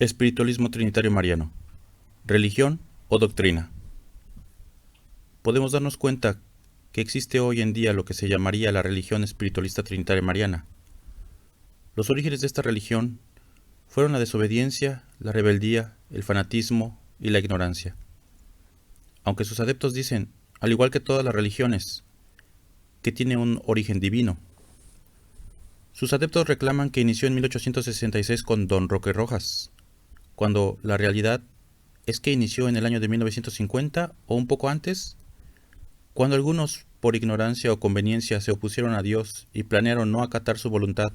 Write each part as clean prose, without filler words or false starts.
Espiritualismo trinitario mariano. ¿Religión o doctrina? Podemos darnos cuenta que existe hoy en día lo que se llamaría la religión espiritualista trinitaria mariana. Los orígenes de esta religión fueron la desobediencia, la rebeldía, el fanatismo y la ignorancia. Aunque sus adeptos dicen, al igual que todas las religiones, que tiene un origen divino. Sus adeptos reclaman que inició en 1866 con Don Roque Rojas, cuando la realidad es que inició en el año de 1950 o un poco antes, cuando algunos, por ignorancia o conveniencia, se opusieron a Dios y planearon no acatar su voluntad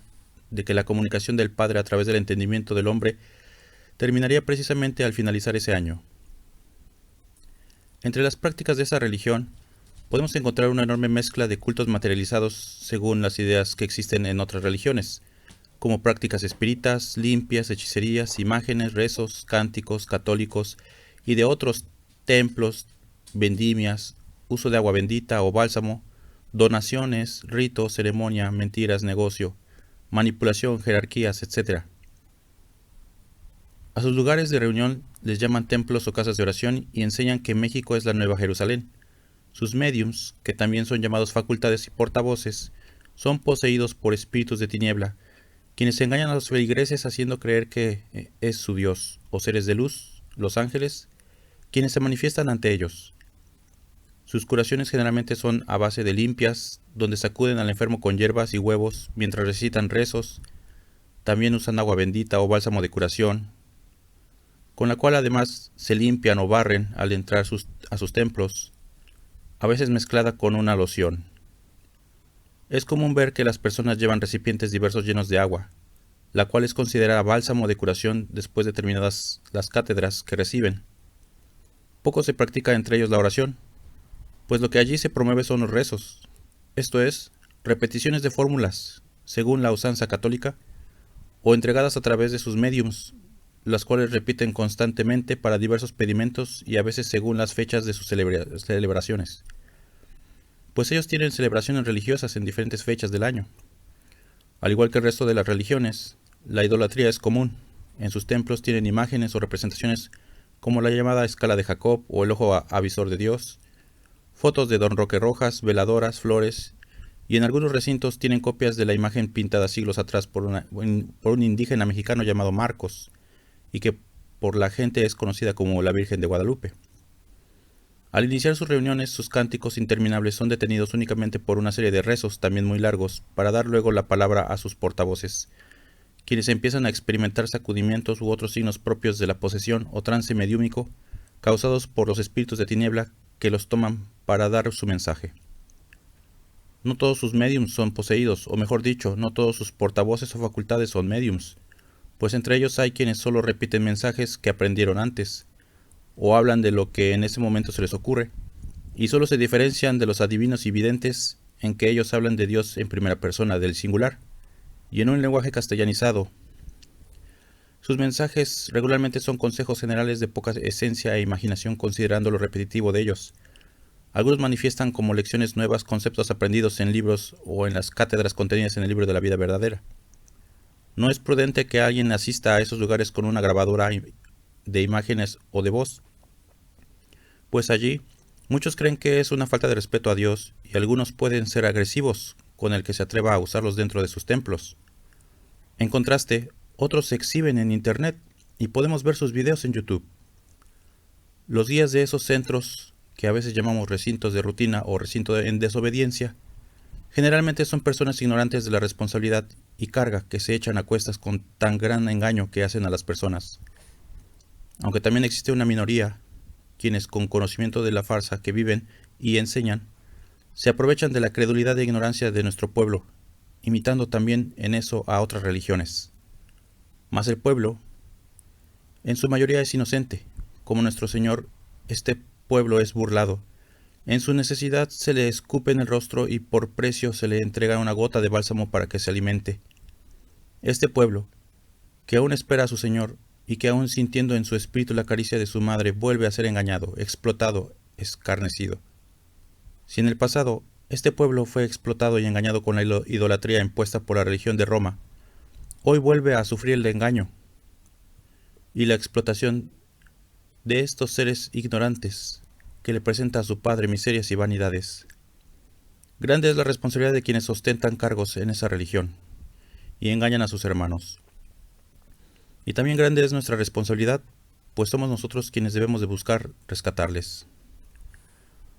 de que la comunicación del Padre a través del entendimiento del hombre terminaría precisamente al finalizar ese año. Entre las prácticas de esa religión, podemos encontrar una enorme mezcla de cultos materializados según las ideas que existen en otras religiones, como prácticas espíritas, limpias, hechicerías, imágenes, rezos, cánticos católicos y de otros templos, vendimias, uso de agua bendita o bálsamo, donaciones, ritos, ceremonia, mentiras, negocio, manipulación, jerarquías, etc. A sus lugares de reunión les llaman templos o casas de oración y enseñan que México es la Nueva Jerusalén. Sus médiums, que también son llamados facultades y portavoces, son poseídos por espíritus de tiniebla, quienes engañan a los feligreses haciendo creer que es su Dios, o seres de luz, los ángeles, quienes se manifiestan ante ellos. Sus curaciones generalmente son a base de limpias, donde sacuden al enfermo con hierbas y huevos mientras recitan rezos. También usan agua bendita o bálsamo de curación, con la cual además se limpian o barren al entrar a sus templos, a veces mezclada con una loción. Es común ver que las personas llevan recipientes diversos llenos de agua, la cual es considerada bálsamo de curación después de terminadas las cátedras que reciben. Poco se practica entre ellos la oración, pues lo que allí se promueve son los rezos, esto es, repeticiones de fórmulas, según la usanza católica, o entregadas a través de sus médiums, las cuales repiten constantemente para diversos pedimentos y a veces según las fechas de sus celebraciones, pues ellos tienen celebraciones religiosas en diferentes fechas del año. Al igual que el resto de las religiones, la idolatría es común. En sus templos tienen imágenes o representaciones como la llamada escala de Jacob o el ojo avisor de Dios, fotos de Don Roque Rojas, veladoras, flores, y en algunos recintos tienen copias de la imagen pintada siglos atrás por un indígena mexicano llamado Marcos, y que por la gente es conocida como la Virgen de Guadalupe. Al iniciar sus reuniones, sus cánticos interminables son detenidos únicamente por una serie de rezos también muy largos, para dar luego la palabra a sus portavoces, quienes empiezan a experimentar sacudimientos u otros signos propios de la posesión o trance mediúmico causados por los espíritus de tiniebla que los toman para dar su mensaje. No todos sus médiums son poseídos, o mejor dicho, no todos sus portavoces o facultades son médiums, pues entre ellos hay quienes solo repiten mensajes que aprendieron antes, o hablan de lo que en ese momento se les ocurre, y solo se diferencian de los adivinos y videntes en que ellos hablan de Dios en primera persona del singular, y en un lenguaje castellanizado. Sus mensajes regularmente son consejos generales de poca esencia e imaginación considerando lo repetitivo de ellos. Algunos manifiestan como lecciones nuevas conceptos aprendidos en libros o en las cátedras contenidas en el libro de la vida verdadera. No es prudente que alguien asista a esos lugares con una grabadora de imágenes o de voz, pues allí muchos creen que es una falta de respeto a Dios y algunos pueden ser agresivos con el que se atreva a usarlos dentro de sus templos. En contraste, otros se exhiben en internet y podemos ver sus videos en YouTube. Los guías de esos centros, que a veces llamamos recintos de rutina o recinto en desobediencia, generalmente son personas ignorantes de la responsabilidad y carga que se echan a cuestas con tan gran engaño que hacen a las personas. Aunque también existe una minoría, quienes con conocimiento de la farsa que viven y enseñan, se aprovechan de la credulidad e ignorancia de nuestro pueblo, imitando también en eso a otras religiones. Mas el pueblo, en su mayoría es inocente, como nuestro Señor, este pueblo es burlado. En su necesidad se le escupe en el rostro y por precio se le entrega una gota de bálsamo para que se alimente. Este pueblo, que aún espera a su Señor y que aún sintiendo en su espíritu la caricia de su madre vuelve a ser engañado, explotado, escarnecido. Si en el pasado este pueblo fue explotado y engañado con la idolatría impuesta por la religión de Roma, hoy vuelve a sufrir el engaño. y la explotación de estos seres ignorantes que le presenta a su padre miserias y vanidades. Grande es la responsabilidad de quienes ostentan cargos en esa religión y engañan a sus hermanos. Y también grande es nuestra responsabilidad, pues somos nosotros quienes debemos de buscar rescatarles.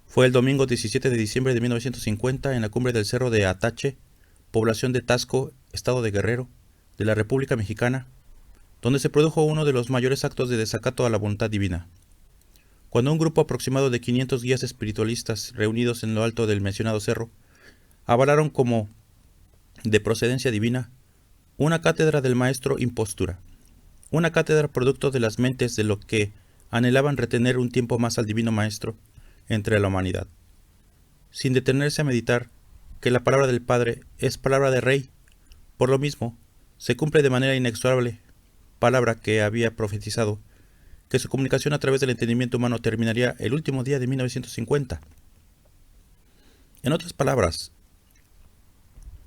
Fue el domingo 17 de diciembre de 1950 en la cumbre del Cerro de Atache, población de Tasco, estado de Guerrero, de la República Mexicana, donde se produjo uno de los mayores actos de desacato a la voluntad divina. Cuando un grupo aproximado de 500 guías espiritualistas reunidos en lo alto del mencionado cerro, avalaron como de procedencia divina una cátedra del maestro impostura, una cátedra producto de las mentes de lo que anhelaban retener un tiempo más al divino maestro entre la humanidad, sin detenerse a meditar que la palabra del Padre es palabra de Rey. Por lo mismo, se cumple de manera inexorable, palabra que había profetizado, que su comunicación a través del entendimiento humano terminaría el último día de 1950. En otras palabras,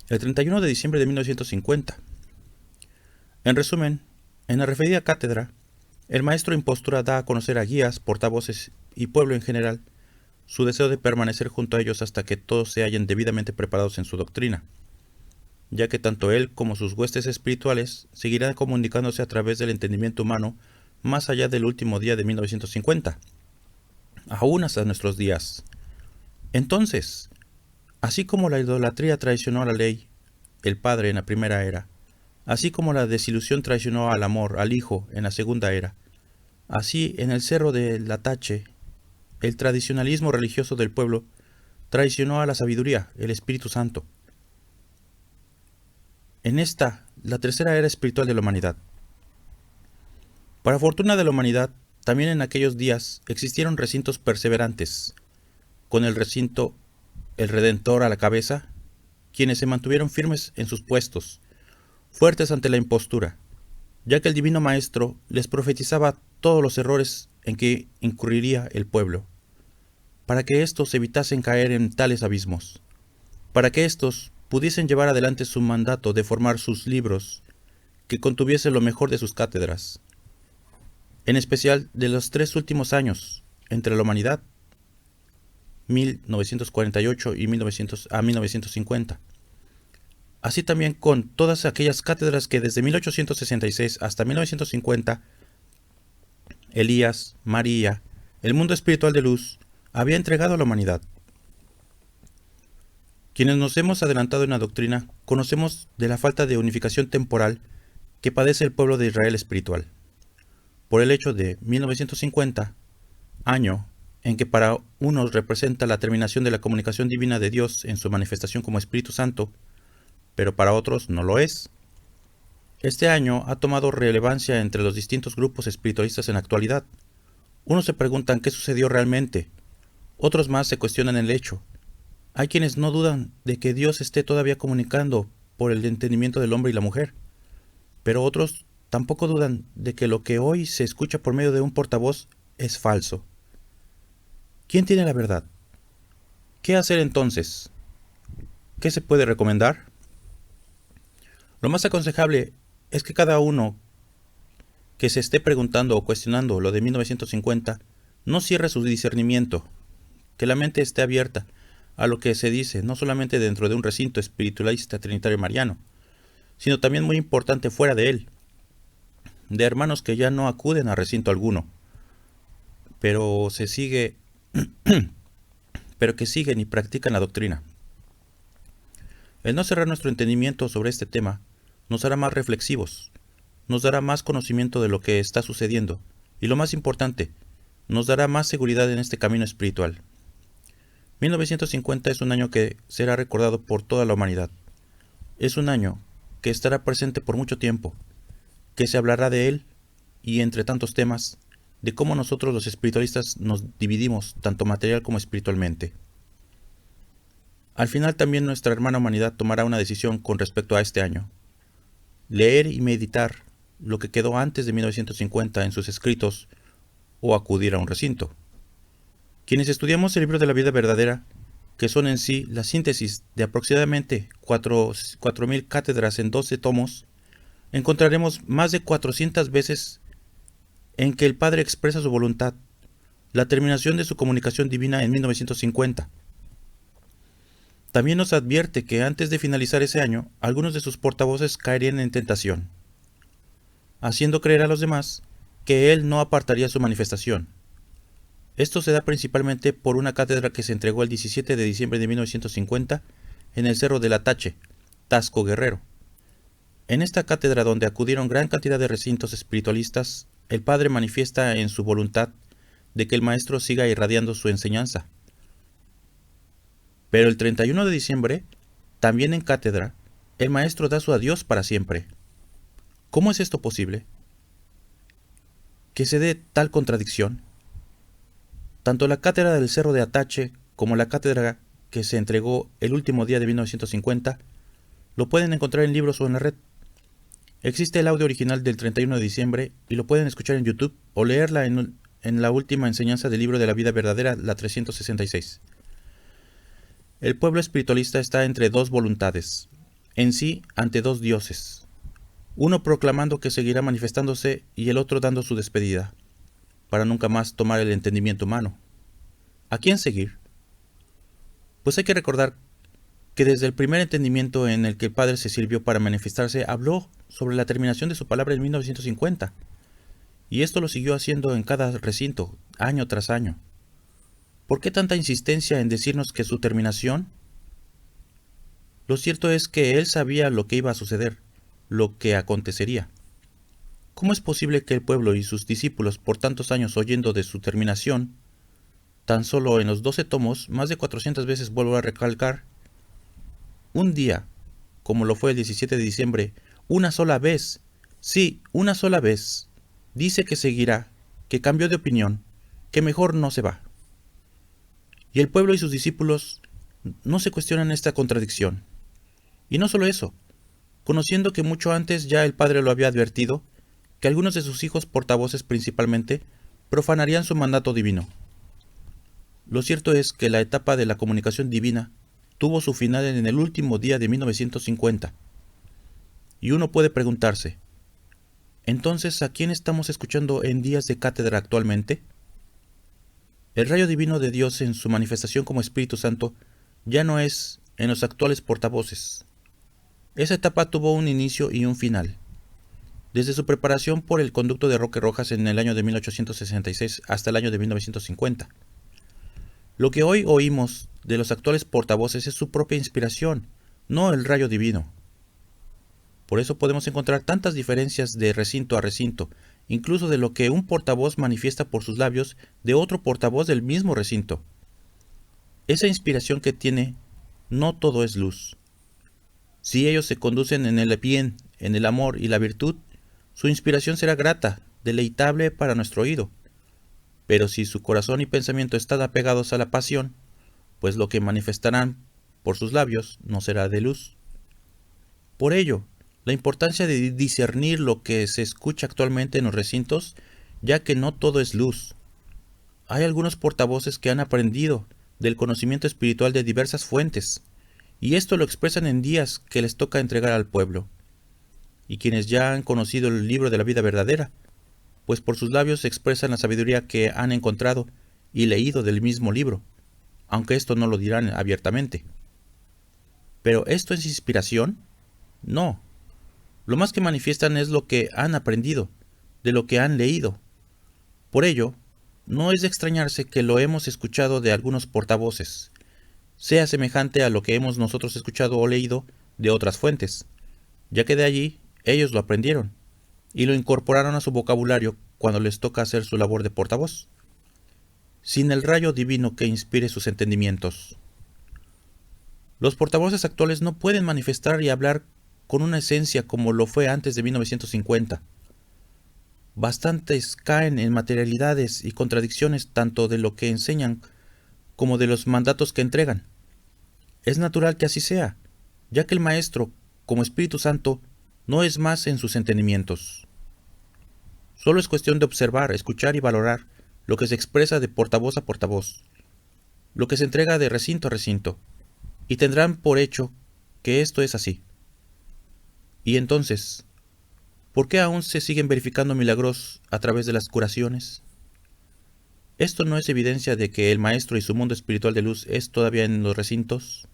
el 31 de diciembre de 1950. En resumen, en la referida cátedra, el maestro impostura da a conocer a guías, portavoces y pueblo en general su deseo de permanecer junto a ellos hasta que todos se hallen debidamente preparados en su doctrina, ya que tanto él como sus huestes espirituales seguirán comunicándose a través del entendimiento humano más allá del último día de 1950, aún hasta nuestros días. Entonces, así como la idolatría traicionó a la ley, el Padre en la primera era, así como la desilusión traicionó al amor, al Hijo en la segunda era, así en el cerro de Latache, el tradicionalismo religioso del pueblo traicionó a la sabiduría, el Espíritu Santo. En esta, la tercera era espiritual de la humanidad. Para fortuna de la humanidad, también en aquellos días existieron recintos perseverantes, con el recinto el Redentor a la cabeza, quienes se mantuvieron firmes en sus puestos, fuertes ante la impostura, ya que el Divino Maestro les profetizaba todos los errores en que incurriría el pueblo, para que éstos evitasen caer en tales abismos, para que éstos pudiesen llevar adelante su mandato de formar sus libros que contuviesen lo mejor de sus cátedras, en especial de los 3 últimos años entre la humanidad, 1948 y 1950. Así también con todas aquellas cátedras que desde 1866 hasta 1950, Elías, María, el mundo espiritual de luz, había entregado a la humanidad. Quienes nos hemos adelantado en la doctrina, conocemos de la falta de unificación temporal que padece el pueblo de Israel espiritual, por el hecho de 1950, año en que para unos representa la terminación de la comunicación divina de Dios en su manifestación como Espíritu Santo, pero para otros no lo es. Este año ha tomado relevancia entre los distintos grupos espiritualistas en la actualidad. Unos se preguntan qué sucedió realmente, otros más se cuestionan el hecho. Hay quienes no dudan de que Dios esté todavía comunicando por el entendimiento del hombre y la mujer, pero otros tampoco dudan de que lo que hoy se escucha por medio de un portavoz es falso. ¿Quién tiene la verdad? ¿Qué hacer entonces? ¿Qué se puede recomendar? Lo más aconsejable es que cada uno que se esté preguntando o cuestionando lo de 1950 no cierre su discernimiento, que la mente esté abierta a lo que se dice, no solamente dentro de un recinto espiritualista trinitario mariano, sino también muy importante fuera de él, de hermanos que ya no acuden a recinto alguno, pero que siguen y practican la doctrina. El no cerrar nuestro entendimiento sobre este tema nos hará más reflexivos, nos dará más conocimiento de lo que está sucediendo y, lo más importante, nos dará más seguridad en este camino espiritual. 1950 es un año que será recordado por toda la humanidad. Es un año que estará presente por mucho tiempo, que se hablará de él y, entre tantos temas, de cómo nosotros los espiritualistas nos dividimos tanto material como espiritualmente. Al final también nuestra hermana humanidad tomará una decisión con respecto a este año. Leer y meditar lo que quedó antes de 1950 en sus escritos o acudir a un recinto. Quienes estudiamos el libro de la vida verdadera, que son en sí la síntesis de aproximadamente 4.000 cátedras en 12 tomos, encontraremos más de 400 veces en que el Padre expresa su voluntad, la terminación de su comunicación divina en 1950. También nos advierte que antes de finalizar ese año, algunos de sus portavoces caerían en tentación, haciendo creer a los demás que él no apartaría su manifestación. Esto se da principalmente por una cátedra que se entregó el 17 de diciembre de 1950 en el Cerro del Atache, Taxco Guerrero. En esta cátedra, donde acudieron gran cantidad de recintos espiritualistas, el Padre manifiesta en su voluntad de que el Maestro siga irradiando su enseñanza. Pero el 31 de diciembre, también en cátedra, el Maestro da su adiós para siempre. ¿Cómo es esto posible? Que se dé tal contradicción. Tanto la cátedra del Cerro de Atache como la cátedra que se entregó el último día de 1950 lo pueden encontrar en libros o en la red. Existe el audio original del 31 de diciembre y lo pueden escuchar en YouTube o leerla en la última enseñanza del libro de la vida verdadera, la 366. El pueblo espiritualista está entre dos voluntades, en sí ante dos dioses, uno proclamando que seguirá manifestándose y el otro dando su despedida, para nunca más tomar el entendimiento humano. ¿A quién seguir? Pues hay que recordar que desde el primer entendimiento en el que el Padre se sirvió para manifestarse, habló sobre la terminación de su palabra en 1950, y esto lo siguió haciendo en cada recinto, año tras año. ¿Por qué tanta insistencia en decirnos que su terminación? Lo cierto es que él sabía lo que iba a suceder, lo que acontecería. ¿Cómo es posible que el pueblo y sus discípulos, por tantos años oyendo de su terminación, tan solo en los 12 tomos, más de 400 veces vuelvo a recalcar, un día, como lo fue el 17 de diciembre, una sola vez, sí, una sola vez, dice que seguirá, que cambió de opinión, que mejor no se va? Y el pueblo y sus discípulos no se cuestionan esta contradicción. Y no solo eso, conociendo que mucho antes ya el Padre lo había advertido, que algunos de sus hijos portavoces principalmente profanarían su mandato divino. Lo cierto es que la etapa de la comunicación divina tuvo su final en el último día de 1950. Y uno puede preguntarse, ¿entonces a quién estamos escuchando en días de cátedra actualmente? El rayo divino de Dios en su manifestación como Espíritu Santo ya no es en los actuales portavoces. Esa etapa tuvo un inicio y un final. Desde su preparación por el conducto de Roque Rojas en el año de 1866 hasta el año de 1950. Lo que hoy oímos de los actuales portavoces es su propia inspiración, no el rayo divino. Por eso podemos encontrar tantas diferencias de recinto a recinto, incluso de lo que un portavoz manifiesta por sus labios de otro portavoz del mismo recinto. Esa inspiración que tiene, no todo es luz. Si ellos se conducen en el bien, en el amor y la virtud, su inspiración será grata, deleitable para nuestro oído. Pero si su corazón y pensamiento están apegados a la pasión, pues lo que manifestarán por sus labios no será de luz. Por ello, la importancia de discernir lo que se escucha actualmente en los recintos, ya que no todo es luz. Hay algunos portavoces que han aprendido del conocimiento espiritual de diversas fuentes, y esto lo expresan en días que les toca entregar al pueblo. Y quienes ya han conocido el libro de la vida verdadera, pues por sus labios expresan la sabiduría que han encontrado y leído del mismo libro, aunque esto no lo dirán abiertamente. ¿Pero esto es inspiración? No. Lo más que manifiestan es lo que han aprendido, de lo que han leído. Por ello, no es de extrañarse que lo hemos escuchado de algunos portavoces, sea semejante a lo que hemos nosotros escuchado o leído de otras fuentes, ya que de allí ellos lo aprendieron y lo incorporaron a su vocabulario cuando les toca hacer su labor de portavoz, sin el rayo divino que inspire sus entendimientos. Los portavoces actuales no pueden manifestar y hablar con una esencia como lo fue antes de 1950. Bastantes caen en materialidades y contradicciones tanto de lo que enseñan como de los mandatos que entregan. Es natural que así sea, ya que el Maestro, como Espíritu Santo, no es más en sus entendimientos. Solo es cuestión de observar, escuchar y valorar lo que se expresa de portavoz a portavoz, lo que se entrega de recinto a recinto, y tendrán por hecho que esto es así. Y entonces, ¿Por qué aún se siguen verificando milagros a través de las curaciones? ¿Esto no es evidencia de que el Maestro y su mundo espiritual de luz es todavía en los recintos?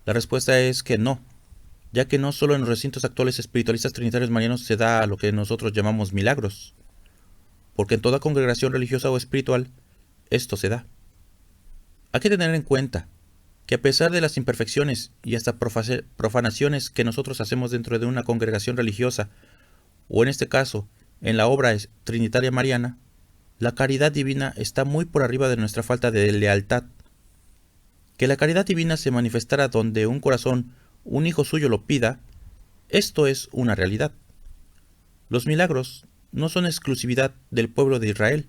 La respuesta es que no, ya que no solo en los recintos actuales espiritualistas trinitarios marianos se da a lo que nosotros llamamos milagros, porque en toda congregación religiosa o espiritual esto se da. Hay que tener en cuenta que a pesar de las imperfecciones y hasta profanaciones que nosotros hacemos dentro de una congregación religiosa, o en este caso, en la obra trinitaria mariana, la caridad divina está muy por arriba de nuestra falta de lealtad. Que la caridad divina se manifestara donde un corazón, un hijo suyo lo pida, esto es una realidad. Los milagros no son exclusividad del pueblo de Israel,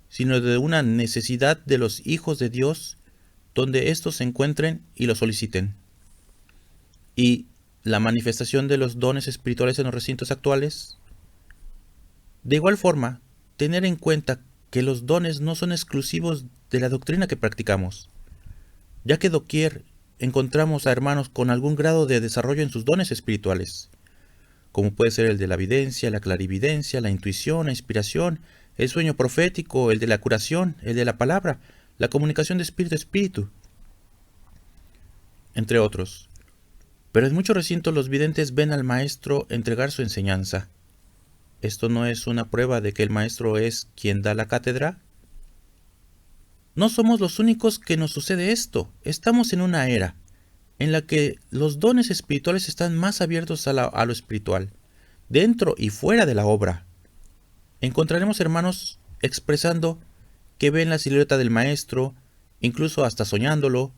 sino de una necesidad de los hijos de Dios donde éstos se encuentren y lo soliciten. Y la manifestación de los dones espirituales en los recintos actuales. De igual forma, tener en cuenta que los dones no son exclusivos de la doctrina que practicamos, ya que doquier encontramos a hermanos con algún grado de desarrollo en sus dones espirituales, como puede ser el de la evidencia, la clarividencia, la intuición, la inspiración, el sueño profético, el de la curación, el de la palabra, la comunicación de espíritu a espíritu, entre otros. Pero en muchos recintos los videntes ven al maestro entregar su enseñanza. ¿Esto no es una prueba de que el maestro es quien da la cátedra? No somos los únicos que nos sucede esto. Estamos en una era en la que los dones espirituales están más abiertos a lo espiritual, dentro y fuera de la obra. Encontraremos hermanos expresando que ven la silueta del maestro, incluso hasta soñándolo.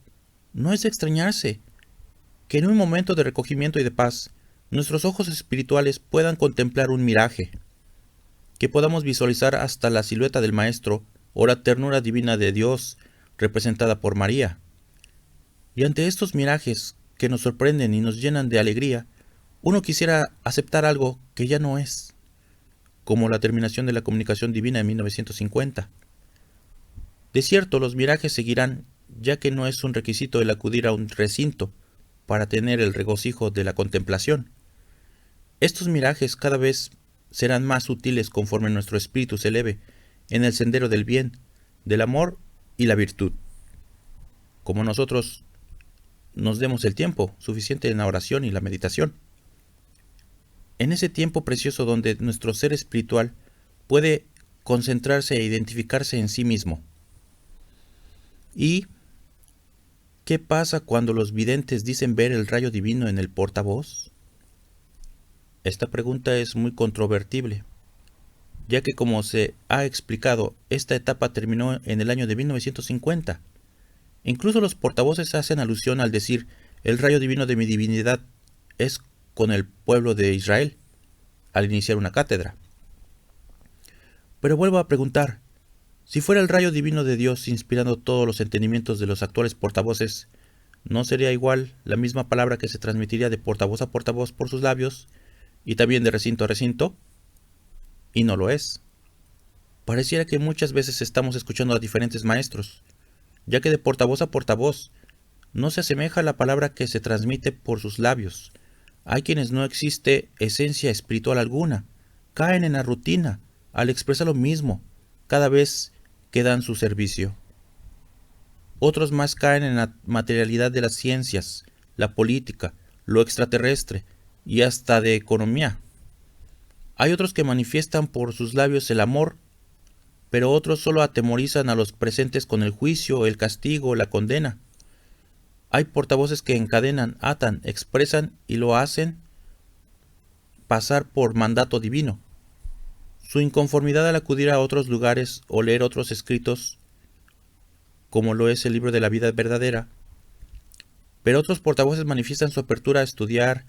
No es de extrañarse que en un momento de recogimiento y de paz, nuestros ojos espirituales puedan contemplar un miraje, que podamos visualizar hasta la silueta del Maestro o la ternura divina de Dios representada por María. Y ante estos mirajes que nos sorprenden y nos llenan de alegría, uno quisiera aceptar algo que ya no es, como la terminación de la comunicación divina en 1950. De cierto, los mirajes seguirán, ya que no es un requisito el acudir a un recinto para tener el regocijo de la contemplación. Estos mirajes cada vez serán más útiles conforme nuestro espíritu se eleve en el sendero del bien, del amor y la virtud. Como nosotros nos demos el tiempo suficiente en la oración y la meditación. En ese tiempo precioso donde nuestro ser espiritual puede concentrarse e identificarse en sí mismo. ¿Y qué pasa cuando los videntes dicen ver el rayo divino en el portavoz? Esta pregunta es muy controvertible, ya que como se ha explicado, esta etapa terminó en el año de 1950. Incluso los portavoces hacen alusión al decir, el rayo divino de mi divinidad es con el pueblo de Israel, al iniciar una cátedra. Pero vuelvo a preguntar, si fuera el rayo divino de Dios inspirando todos los entendimientos de los actuales portavoces, ¿no sería igual la misma palabra que se transmitiría de portavoz a portavoz por sus labios, y también de recinto a recinto? Y no lo es. Pareciera que muchas veces estamos escuchando a diferentes maestros, ya que de portavoz a portavoz no se asemeja a la palabra que se transmite por sus labios. Hay quienes no existe esencia espiritual alguna, caen en la rutina al expresar lo mismo cada vez que dan su servicio. Otros más caen en la materialidad de las ciencias, la política, lo extraterrestre y hasta de economía. Hay otros que manifiestan por sus labios el amor, pero otros solo atemorizan a los presentes con el juicio, el castigo, la condena. Hay portavoces que encadenan, atan, expresan y lo hacen pasar por mandato divino. Su inconformidad al acudir a otros lugares o leer otros escritos, como lo es el libro de la vida verdadera, pero otros portavoces manifiestan su apertura a estudiar,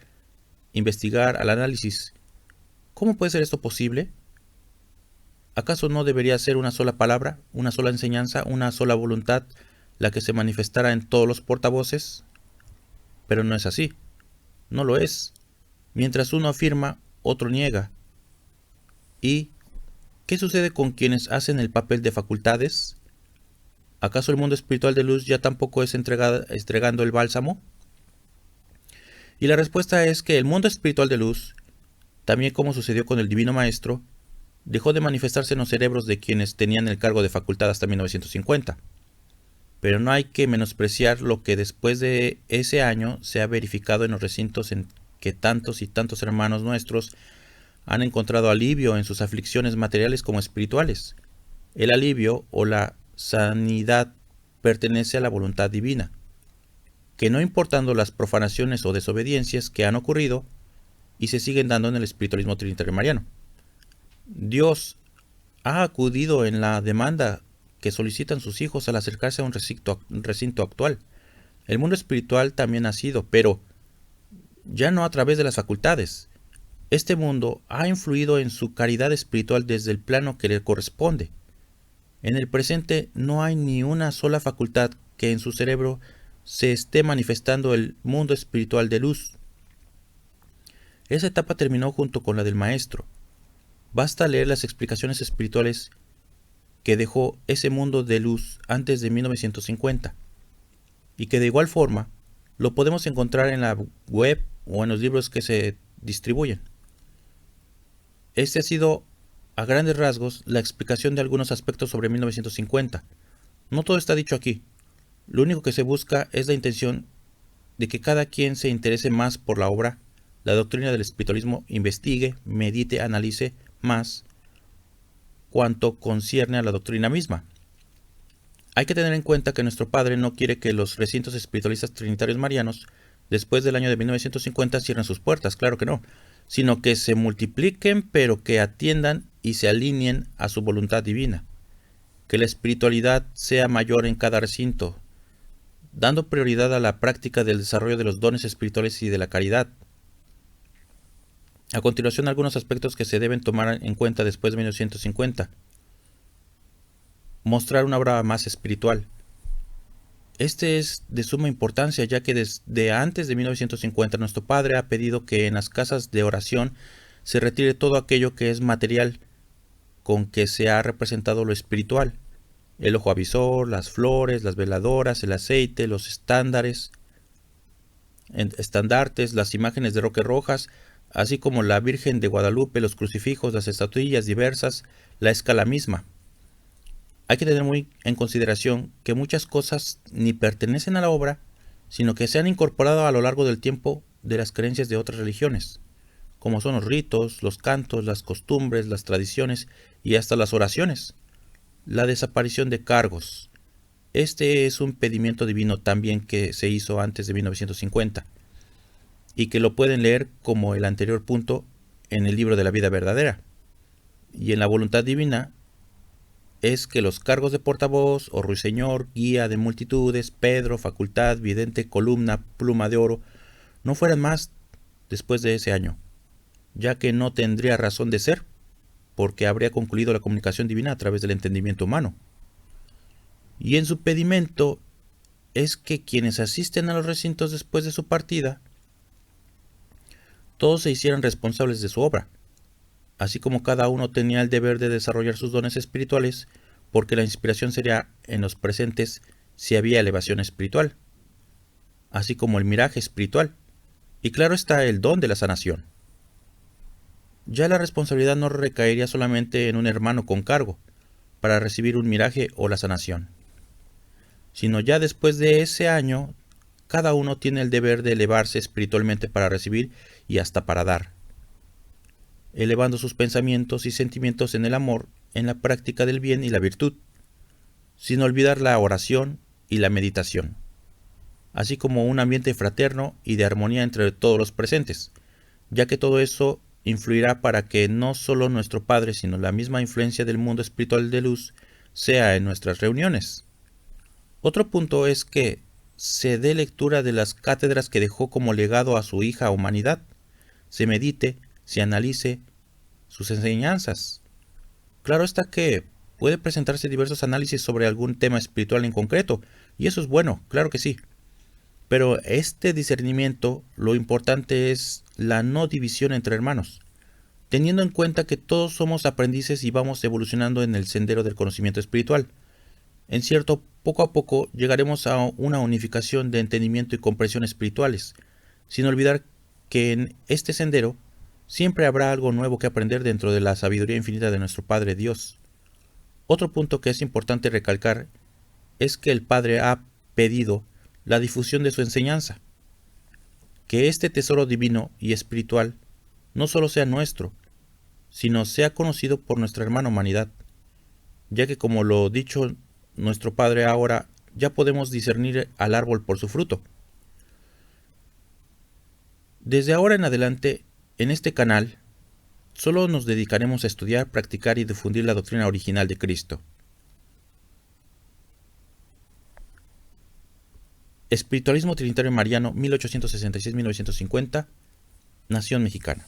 investigar, al análisis. ¿Cómo puede ser esto posible? ¿Acaso no debería ser una sola palabra, una sola enseñanza, una sola voluntad la que se manifestara en todos los portavoces? Pero no es así. No lo es. Mientras uno afirma, otro niega. ¿Y qué sucede con quienes hacen el papel de facultades? ¿Acaso el mundo espiritual de luz ya tampoco es entregando el bálsamo? Y la respuesta es que el mundo espiritual de luz también como sucedió con el Divino Maestro, dejó de manifestarse en los cerebros de quienes tenían el cargo de facultad hasta 1950. Pero no hay que menospreciar lo que después de ese año se ha verificado en los recintos en que tantos y tantos hermanos nuestros han encontrado alivio en sus aflicciones materiales como espirituales. El alivio o la sanidad pertenece a la voluntad divina, que no importando las profanaciones o desobediencias que han ocurrido y se siguen dando en el espiritualismo trinitario mariano, Dios ha acudido en la demanda que solicitan sus hijos al acercarse a un recinto actual. El mundo espiritual también ha sido, pero ya no a través de las facultades. Este mundo ha influido en su caridad espiritual desde el plano que le corresponde. En el presente no hay ni una sola facultad que en su cerebro se esté manifestando el mundo espiritual de luz. Esa etapa terminó junto con la del maestro. Basta leer las explicaciones espirituales que dejó ese mundo de luz antes de 1950, y que de igual forma lo podemos encontrar en la web o en los libros que se distribuyen. Este ha sido, a grandes rasgos, la explicación de algunos aspectos sobre 1950. No todo está dicho aquí. Lo único que se busca es la intención de que cada quien se interese más por la obra, la doctrina del espiritualismo, investigue, medite, analice más cuanto concierne a la doctrina misma. Hay que tener en cuenta que nuestro Padre no quiere que los recintos espiritualistas trinitarios marianos, después del año de 1950, cierren sus puertas, claro que no, sino que se multipliquen, pero que atiendan y se alineen a su voluntad divina. Que la espiritualidad sea mayor en cada recinto, dando prioridad a la práctica del desarrollo de los dones espirituales y de la caridad. A continuación, algunos aspectos que se deben tomar en cuenta después de 1950. Mostrar una obra más espiritual. Este es de suma importancia, ya que desde antes de 1950 nuestro Padre ha pedido que en las casas de oración se retire todo aquello que es material con que se ha representado lo espiritual. El ojo avisor, las flores, las veladoras, el aceite, los estandartes, las imágenes de roque rojas, así como la Virgen de Guadalupe, los crucifijos, las estatuillas diversas, la escala misma. Hay que tener muy en consideración que muchas cosas ni pertenecen a la obra, sino que se han incorporado a lo largo del tiempo de las creencias de otras religiones, como son los ritos, los cantos, las costumbres, las tradiciones y hasta las oraciones. La desaparición de cargos. Este es un pedimento divino también que se hizo antes de 1950. Y que lo pueden leer como el anterior punto en el libro de la vida verdadera. Y en la voluntad divina es que los cargos de portavoz o ruiseñor, guía de multitudes, Pedro, facultad, vidente, columna, pluma de oro, no fueran más después de ese año, ya que no tendría razón de ser, porque habría concluido la comunicación divina a través del entendimiento humano. Y en su pedimento es que quienes asisten a los recintos después de su partida, todos se hicieran responsables de su obra, así como cada uno tenía el deber de desarrollar sus dones espirituales, porque la inspiración sería en los presentes si había elevación espiritual, así como el miraje espiritual, y claro está el don de la sanación. Ya la responsabilidad no recaería solamente en un hermano con cargo para recibir un miraje o la sanación, sino ya después de ese año, cada uno tiene el deber de elevarse espiritualmente para recibir y hasta para dar, elevando sus pensamientos y sentimientos en el amor, en la práctica del bien y la virtud, sin olvidar la oración y la meditación, así como un ambiente fraterno y de armonía entre todos los presentes, ya que todo eso influirá para que no solo nuestro Padre, sino la misma influencia del mundo espiritual de luz sea en nuestras reuniones. Otro punto es que se dé lectura de las cátedras que dejó como legado a su hija humanidad, se medite, se analice sus enseñanzas. Claro está que puede presentarse diversos análisis sobre algún tema espiritual en concreto, y eso es bueno, claro que sí. Pero este discernimiento, lo importante es la no división entre hermanos, teniendo en cuenta que todos somos aprendices y vamos evolucionando en el sendero del conocimiento espiritual. En cierto, poco a poco llegaremos a una unificación de entendimiento y comprensión espirituales, sin olvidar que en este sendero Siempre habrá algo nuevo que aprender dentro de la sabiduría infinita de nuestro Padre Dios. Otro punto que es importante recalcar es que el Padre ha pedido la difusión de su enseñanza, que este tesoro divino y espiritual no solo sea nuestro, sino sea conocido por nuestra hermana humanidad, ya que como lo dicho nuestro Padre ahora, ya podemos discernir al árbol por su fruto. Desde ahora en adelante, en este canal, solo nos dedicaremos a estudiar, practicar y difundir la doctrina original de Cristo. Espiritualismo Trinitario Mariano, 1866-1950, Nación Mexicana.